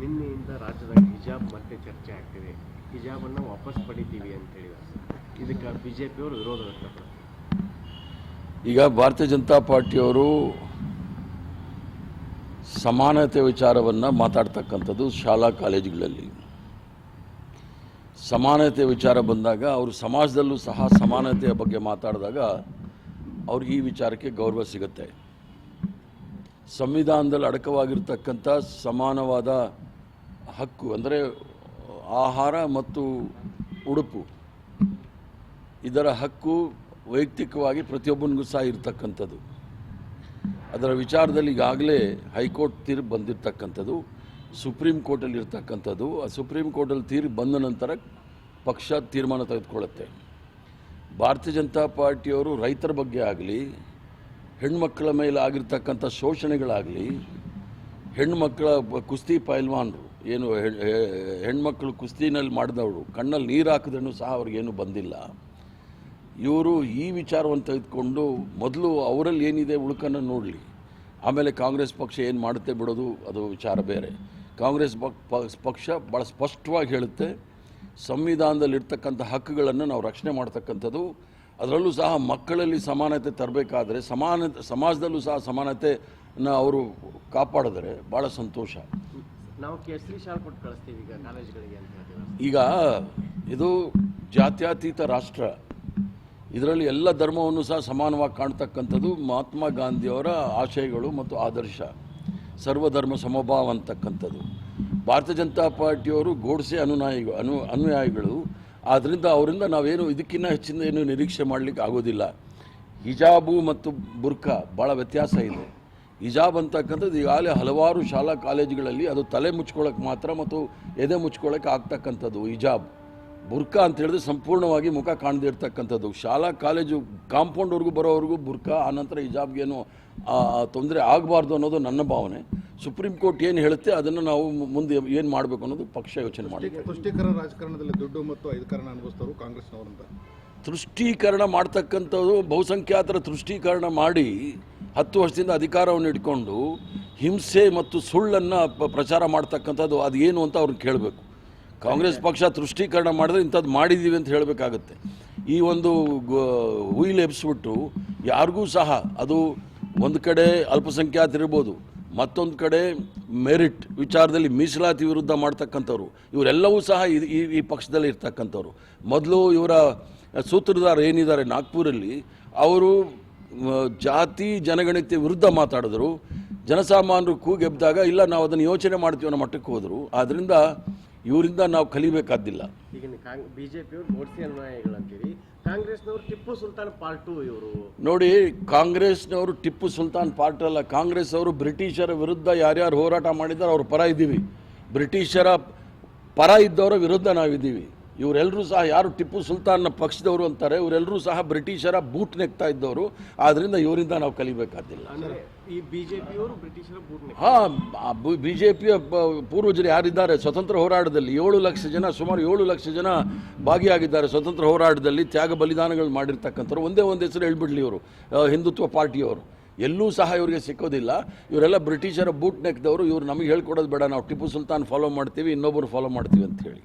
ನಿನ್ನೆಯಿಂದ ರಾಜ್ಯದಾಗ ಹಿಜಾಬ್ ಮತ್ತೆ ಚರ್ಚೆ ಆಗ್ತಿದೆ. ಹಿಜಾಬನ್ನು ವಾಪಸ್ ಪಡಿತೀವಿ ಅಂತ ಹೇಳಿದ್ದಾರೆ. ಇದಕ್ಕೆ ಬಿಜೆಪಿಯವರು ವಿರೋಧ ವ್ಯಕ್ತಪಡಿಸ್ತಾರೆ. ಈಗ ಭಾರತೀಯ ಜನತಾ ಪಾರ್ಟಿಯವರು ಸಮಾನತೆ ವಿಚಾರವನ್ನು ಮಾತಾಡ್ತಕ್ಕಂಥದ್ದು ಶಾಲಾ ಕಾಲೇಜುಗಳಲ್ಲಿ. ಸಮಾನತೆ ವಿಚಾರ ಬಂದಾಗ ಅವರು ಸಮಾಜದಲ್ಲೂ ಸಹ ಸಮಾನತೆಯ ಬಗ್ಗೆ ಮಾತಾಡಿದಾಗ ಅವ್ರಿಗೆ ಈ ವಿಚಾರಕ್ಕೆ ಗೌರವ ಸಿಗುತ್ತೆ. ಸಂವಿಧಾನದಲ್ಲಿ ಅಡಕವಾಗಿರ್ತಕ್ಕಂಥ ಸಮಾನವಾದ ಹಕ್ಕು ಅಂದರೆ ಆಹಾರ ಮತ್ತು ಉಡುಪು, ಇದರ ಹಕ್ಕು ವೈಯಕ್ತಿಕವಾಗಿ ಪ್ರತಿಯೊಬ್ಬನಿಗೂ ಸಹ ಇರತಕ್ಕಂಥದ್ದು. ಅದರ ವಿಚಾರದಲ್ಲಿ ಈಗಾಗಲೇ ಹೈಕೋರ್ಟ್ ತೀರ್ಪು ಬಂದಿರತಕ್ಕಂಥದ್ದು, ಸುಪ್ರೀಂ ಕೋರ್ಟಲ್ಲಿ ಇರ್ತಕ್ಕಂಥದ್ದು. ಆ ಸುಪ್ರೀಂ ಕೋರ್ಟಲ್ಲಿ ತೀರ್ಪು ಬಂದ ನಂತರ ಪಕ್ಷ ತೀರ್ಮಾನ ತೆಗೆದುಕೊಳ್ಳುತ್ತೆ. ಭಾರತೀಯ ಜನತಾ ಪಾರ್ಟಿಯವರು ರೈತರ ಬಗ್ಗೆ ಆಗಲಿ, ಹೆಣ್ಮಕ್ಕಳ ಮೇಲೆ ಆಗಿರ್ತಕ್ಕಂಥ ಶೋಷಣೆಗಳಾಗಲಿ, ಹೆಣ್ಮಕ್ಕಳ ಕುಸ್ತಿ ಪೈಲ್ವಾನರು ಏನು ಹೆಣ್ಮಕ್ಕಳು ಕುಸ್ತಿನಲ್ಲಿ ಮಾಡಿದವರು ಕಣ್ಣಲ್ಲಿ ನೀರು ಹಾಕಿದ್ರೂ ಸಹ ಅವ್ರಿಗೇನು ಬಂದಿಲ್ಲ. ಇವರು ಈ ವಿಚಾರವನ್ನು ತೆಗೆದುಕೊಂಡು ಮೊದಲು ಅವರಲ್ಲಿ ಏನಿದೆ ಉಳುಕನ್ನು ನೋಡಲಿ, ಆಮೇಲೆ ಕಾಂಗ್ರೆಸ್ ಪಕ್ಷ ಏನು ಮಾಡುತ್ತೆ ಬಿಡೋದು ಅದು ವಿಚಾರ ಬೇರೆ. ಕಾಂಗ್ರೆಸ್ ಪಕ್ಷ ಭಾಳ ಸ್ಪಷ್ಟವಾಗಿ ಹೇಳುತ್ತೆ, ಸಂವಿಧಾನದಲ್ಲಿರ್ತಕ್ಕಂಥ ಹಕ್ಕುಗಳನ್ನು ನಾವು ರಕ್ಷಣೆ ಮಾಡ್ತಕ್ಕಂಥದ್ದು. ಅದರಲ್ಲೂ ಸಹ ಮಕ್ಕಳಲ್ಲಿ ಸಮಾನತೆ ತರಬೇಕಾದ್ರೆ ಸಮಾಜದಲ್ಲೂ ಸಹ ಸಮಾನತೆನ ಅವರು ಕಾಪಾಡಿದ್ರೆ ಭಾಳ ಸಂತೋಷ. ನಾವು ಕೇಸರಿ ಶಾಲ್ ಕೊಟ್ಟು ಕಳಿಸ್ತೀವಿ ಈಗ ಕಾಲೇಜುಗಳಿಗೆ ಅಂತ ಹೇಳ್ತೀವಿ. ಈಗ ಇದು ಜಾತ್ಯತೀತ ರಾಷ್ಟ್ರ, ಇದರಲ್ಲಿ ಎಲ್ಲ ಧರ್ಮವನ್ನು ಸಹ ಸಮಾನವಾಗಿ ಕಾಣ್ತಕ್ಕಂಥದ್ದು ಮಹಾತ್ಮ ಗಾಂಧಿಯವರ ಆಶಯಗಳು ಮತ್ತು ಆದರ್ಶ, ಸರ್ವಧರ್ಮ ಸಮಭಾವ ಅಂತಕ್ಕಂಥದ್ದು. ಭಾರತೀಯ ಜನತಾ ಪಾರ್ಟಿಯವರು ಗೋಡ್ಸೆ ಅನುಯಾಯಿಗಳು. ಆದ್ದರಿಂದ ಅವರಿಂದ ನಾವೇನು ಇದಕ್ಕಿಂತ ಹೆಚ್ಚಿನ ಏನು ನಿರೀಕ್ಷೆ ಮಾಡಲಿಕ್ಕೆ ಆಗೋದಿಲ್ಲ. ಹಿಜಾಬು ಮತ್ತು ಬುರ್ಕಾ ಭಾಳ ವ್ಯತ್ಯಾಸ ಇದೆ. ಹಿಜಾಬ್ ಅಂತಕ್ಕಂಥದ್ದು ಈಗಾಗಲೇ ಹಲವಾರು ಶಾಲಾ ಕಾಲೇಜುಗಳಲ್ಲಿ ಅದು ತಲೆ ಮುಚ್ಕೊಳ್ಳೋಕೆ ಮಾತ್ರ ಮತ್ತು ಎದೆ ಮುಚ್ಕೊಳ್ಳೋಕೆ ಆಗ್ತಕ್ಕಂಥದ್ದು ಹಿಜಾಬ್. ಬುರ್ಕಾ ಅಂತ ಹೇಳಿದ್ರೆ ಸಂಪೂರ್ಣವಾಗಿ ಮುಖ ಕಾಣದೇ ಇರ್ತಕ್ಕಂಥದ್ದು. ಶಾಲಾ ಕಾಲೇಜು ಕಾಂಪೌಂಡ್ವರೆಗೂ ಬರೋವರೆಗೂ ಬುರ್ಕಾ, ಆನಂತರ ಹಿಜಾಬ್ಗೇನು ತೊಂದರೆ ಆಗಬಾರ್ದು ಅನ್ನೋದು ನನ್ನ ಭಾವನೆ. ಸುಪ್ರೀಂ ಕೋರ್ಟ್ ಏನು ಹೇಳುತ್ತೆ ಅದನ್ನು ನಾವು ಮುಂದೆ ಏನು ಮಾಡಬೇಕು ಅನ್ನೋದು ಪಕ್ಷ ಯೋಚನೆ ಮಾಡುತ್ತೆ. ತುಷ್ಟೀಕರಣ ರಾಜಕಾರಣದಲ್ಲಿ ದುಡ್ಡು ಮತ್ತು ಅಧಿಕಾರನ ಅನುಭವಿಸ್ತವರು ಕಾಂಗ್ರೆಸ್ನವರಂತ ತುಷ್ಟೀಕರಣ ಮಾಡ್ತಕ್ಕಂಥದ್ದು, ಬಹುಸಂಖ್ಯಾತರ ತುಷ್ಟೀಕರಣ ಮಾಡಿ 10 ವರ್ಷದಿಂದ ಅಧಿಕಾರವನ್ನು ಇಟ್ಕೊಂಡು ಹಿಂಸೆ ಮತ್ತು ಸುಳ್ಳನ್ನು ಪ್ರಚಾರ ಮಾಡ್ತಕ್ಕಂಥದ್ದು ಅದು ಏನು ಅಂತ ಅವ್ರನ್ನ ಕೇಳಬೇಕು. ಕಾಂಗ್ರೆಸ್ ಪಕ್ಷ ತುಷ್ಟೀಕರಣ ಮಾಡಿದ್ರೆ ಇಂಥದ್ದು ಮಾಡಿದ್ದೀವಿ ಅಂತ ಹೇಳಬೇಕಾಗತ್ತೆ. ಈ ಒಂದು ಹುಯಿಲು ಎಬ್ಸ್ಬಿಟ್ಟು ಯಾರಿಗೂ ಸಹ ಅದು ಒಂದು ಕಡೆ ಅಲ್ಪಸಂಖ್ಯಾತರಿರ್ಬೋದು, ಮತ್ತೊಂದು ಕಡೆ ಮೆರಿಟ್ ವಿಚಾರದಲ್ಲಿ ಮೀಸಲಾತಿ ವಿರುದ್ಧ ಮಾಡ್ತಕ್ಕಂಥವ್ರು, ಇವರೆಲ್ಲವೂ ಸಹ ಈ ಪಕ್ಷದಲ್ಲಿ ಇರ್ತಕ್ಕಂಥವ್ರು. ಮೊದಲು ಇವರ ಸೂತ್ರಧಾರ ಏನಿದ್ದಾರೆ ನಾಗ್ಪುರಲ್ಲಿ, ಅವರು ಜಾತಿ ಜನಗಣತಿ ವಿರುದ್ಧ ಮಾತಾಡಿದ್ರು. ಜನಸಾಮಾನ್ಯರು ಕೂಗೆಬ್ದಾಗ ಇಲ್ಲ ನಾವು ಅದನ್ನು ಯೋಚನೆ ಮಾಡ್ತೀವಿ ಅನ್ನೋ ಮಟ್ಟಕ್ಕೆ ಹೋದರು. ಆದ್ದರಿಂದ ಇವರಿಂದ ನಾವು ಕಲಿಬೇಕಾದಿಲ್ಲ. ಈಗ ಬಿಜೆಪಿಯವರು ಗೋಡ್ಸೆ ಅನುಯಾಯಿಗಳು ಅಂತೀರಿ, ಕಾಂಗ್ರೆಸ್ನವರು ಟಿಪ್ಪು ಸುಲ್ತಾನ್ ಪಾರ್ಟ್ 2 ಇವರು. ನೋಡಿ, ಕಾಂಗ್ರೆಸ್ನವರು ಟಿಪ್ಪು ಸುಲ್ತಾನ್ ಪಾರ್ಟ್ ಅಲ್ಲ. ಕಾಂಗ್ರೆಸ್ ಅವರು ಬ್ರಿಟಿಷರ ವಿರುದ್ಧ ಯಾರ್ಯಾರು ಹೋರಾಟ ಮಾಡಿದ್ದಾರೆ ಅವ್ರ ಪರ ಇದ್ದೀವಿ. ಬ್ರಿಟಿಷರ ಪರ ಇದ್ದವರ ವಿರುದ್ಧ ನಾವಿದ್ದೀವಿ. ಇವರೆಲ್ಲರೂ ಸಹ ಯಾರು ಟಿಪ್ಪು ಸುಲ್ತಾನ್ನ ಪಕ್ಷದವರು ಅಂತಾರೆ, ಇವರೆಲ್ಲರೂ ಸಹ ಬ್ರಿಟಿಷರ ಬೂಟ್ ನೆಕ್ತಾ ಇದ್ದವರು. ಆದ್ದರಿಂದ ಇವರಿಂದ ನಾವು ಕಲಿಬೇಕಾದಿಲ್ಲ. ಈ ಬಿಜೆಪಿಯವರು ಬ್ರಿಟಿಷರ ಬೂಟ್ ನೆಕ್. ಬಿಜೆಪಿಯ ಪೂರ್ವಜರು ಯಾರಿದ್ದಾರೆ ಸ್ವತಂತ್ರ ಹೋರಾಟದಲ್ಲಿ 7 ಲಕ್ಷ ಜನ, ಸುಮಾರು 7 ಲಕ್ಷ ಜನ ಭಾಗಿಯಾಗಿದ್ದಾರೆ ಸ್ವತಂತ್ರ ಹೋರಾಟದಲ್ಲಿ. ತ್ಯಾಗ ಬಲಿದಾನಗಳು ಮಾಡಿರ್ತಕ್ಕಂಥವ್ರು. ಒಂದೇ ಒಂದು ಹೆಸರು ಹೇಳ್ಬಿಡ್ಲಿ, ಇವರು ಹಿಂದುತ್ವ ಪಾರ್ಟಿಯವರು. ಎಲ್ಲೂ ಸಹ ಇವರಿಗೆ ಸಿಕ್ಕೋದಿಲ್ಲ. ಇವರೆಲ್ಲ ಬ್ರಿಟಿಷರ ಬೂಟ್ ನೆಕ್ದವರು. ಇವರು ನಮಗೆ ಹೇಳ್ಕೊಡೋದು ಬೇಡ, ನಾವು ಟಿಪ್ಪು ಸುಲ್ತಾನ್ ಫಾಲೋ ಮಾಡ್ತೀವಿ, ಇನ್ನೊಬ್ಬರು ಫಾಲೋ ಮಾಡ್ತೀವಿ ಅಂತ ಹೇಳಿ.